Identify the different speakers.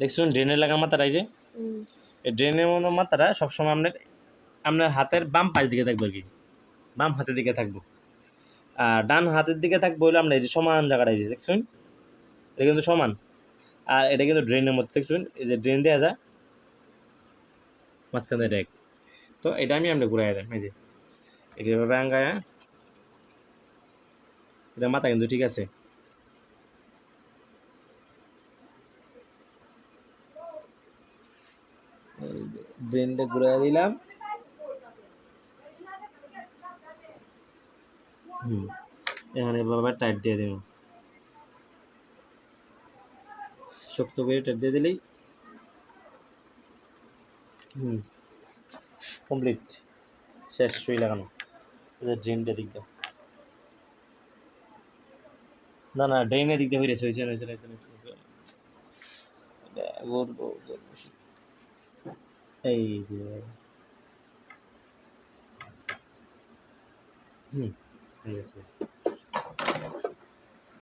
Speaker 1: দেখছুন ড্রেনের লাগা মাথাটা এই যে এই ড্রেনের মাথাটা সবসময় আপনার হাতের বাম পাশ দিকে থাকবে আর কি, বাম হাতের দিকে থাকবো। আর ডান হাতের দিকে থাকবো হলে আমরা এই যে সমান জায়গাটা এই যে দেখছুন, এটা কিন্তু সমান। আর এটা কিন্তু ড্রেনের মধ্যে দেখছুন, এই যে ড্রেন দেওয়া যায় মাঝখানে ডেক। তো এটা আমি আমরা ঘুরাই দেন এই যে এটা এভাবে আঙ্গায়, এটা মাথা কিন্তু ঠিক আছে। ড্রেনটা ঘুরাই দিলাম। এখন এভাবে টাইট দিয়ে দেব, শক্ত করে টাইট দিয়ে দিলেই কমপ্লিট, শেষ সুই লাগানো। ড্রেনটা দিক দাও, না না ড্রেনের দিক দিয়ে হয়েছে হয়েছে হয়েছে এই যে ঠিক আছে।